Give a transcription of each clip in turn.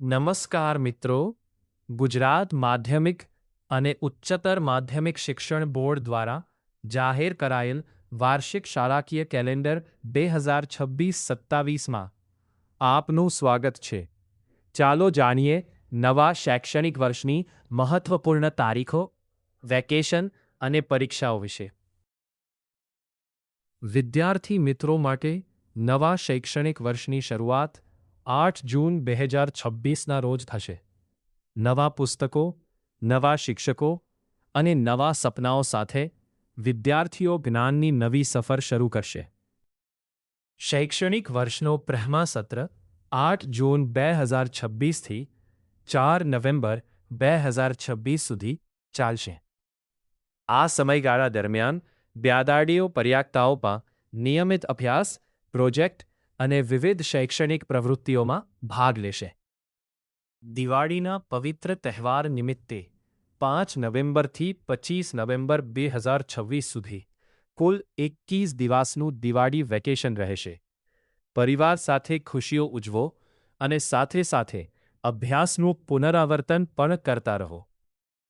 નમસ્કાર મિત્રો. ગુજરાત માધ્યમિક અને ઉચ્ચતર માધ્યમિક શિક્ષણ બોર્ડ દ્વારા જાહેર કરાયેલ વાર્ષિક શાળાકીય કેલેન્ડર 2026-27માં આપનું સ્વાગત છે. ચાલો જાણીએ નવા શૈક્ષણિક વર્ષની મહત્વપૂર્ણ તારીખો, વેકેશન અને પરીક્ષાઓ વિશે. વિદ્યાર્થી મિત્રો માટે નવા શૈક્ષણિક વર્ષની શરૂઆત 8 જૂન 2026ના રોજ થશે. નવા પુસ્તકો, નવા શિક્ષકો અને નવા સપનાઓ સાથે વિદ્યાર્થીઓ જ્ઞાનની નવી સફર શરૂ કરશે. શૈક્ષણિક વર્ષનો પ્રથમ સત્ર 8 જૂન 2026થી 4 નવેમ્બર 2026 સુધી ચાલશે. આ સમયગાળા દરમિયાન વિદ્યાર્થીઓ પરીક્ષાઓમાં નિયમિત અભ્યાસ, પ્રોજેક્ટ અને વિવિધ શૈક્ષણિક પ્રવૃત્તિઓમાં ભાગ લેશે. દિવાળીના પવિત્ર તહેવાર નિમિત્તે 5 નવેમ્બરથી 25 નવેમ્બર 2026 સુધી કુલ 21 દિવસનું દિવાળી વેકેશન રહેશે. પરિવાર સાથે ખુશીઓ ઉજવો અને સાથે સાથે અભ્યાસનું પુનરાવર્તન પણ કરતા રહો.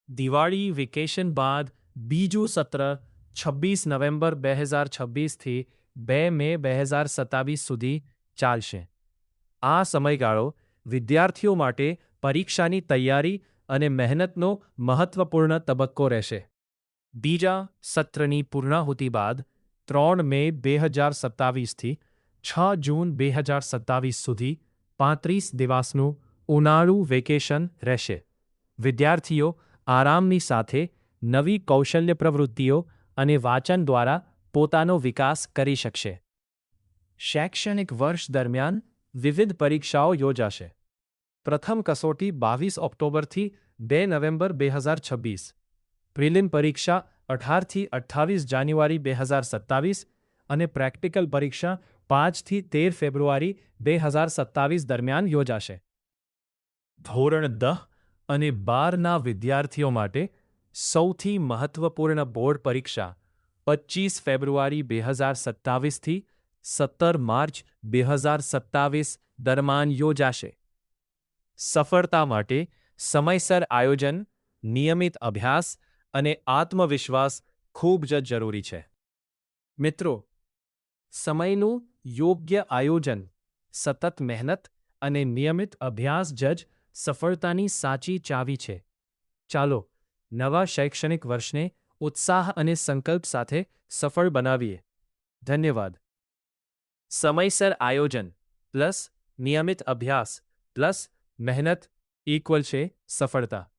દિવાળી વેકેશન બાદ બીજું સત્ર 26 નવેમ્બર 2026થી 2 મે 2027 સુધી ચાલશે. આ સમયગાળો વિદ્યાર્થીઓ માટે પરીક્ષાની તૈયારી અને મહેનતનો મહત્વપૂર્ણ તબક્કો રહેશે. બીજા સત્રની પૂર્ણાહુતિ બાદ 3 મે 2027થી 6 જૂન 2027 સુધી 35 દિવસનું ઉનાળુ વેકેશન રહેશે. વિદ્યાર્થીઓ આરામની સાથે નવી કૌશલ્ય પ્રવૃત્તિઓ અને વાંચન દ્વારા પોતાનો વિકાસ કરી શકશે. શૈક્ષણિક વર્ષ દરમિયાન વિવિધ પરીક્ષાઓ યોજાશે. પ્રથમ કસોટી 22 ઓક્ટોબરથી 2 નવેમ્બર 2026, પ્રિલિમ પરીક્ષા 18થી 28 જાન્યુઆરી 2027 અને પ્રેક્ટિકલ પરીક્ષા 5થી 13 ફેબ્રુઆરી 2027 દરમિયાન યોજાશે. ધોરણ 10 અને 12ના વિદ્યાર્થીઓ માટે સૌથી મહત્વપૂર્ણ બોર્ડ પરીક્ષા 25 ફેબ્રુઆરી 2027થી 17 માર્ચ 2027 દરમિયાન યોજાશે. સફળતા માટે સમયસર આયોજન, નિયમિત અભ્યાસ અને આત્મવિશ્વાસ ખૂબ જ જરૂરી છે. મિત્રો, સમયનું યોગ્ય આયોજન, સતત મહેનત અને નિયમિત અભ્યાસ જ સફળતાની સાચી ચાવી છે. ચાલો નવા શૈક્ષણિક વર્ષને ઉત્સાહ અને સંકલ્પ સાથે સફળ બનાવીએ. ધન્યવાદ. સમયસર આયોજન પ્લસ નિયમિત અભ્યાસ પ્લસ મહેનત = સફળતા.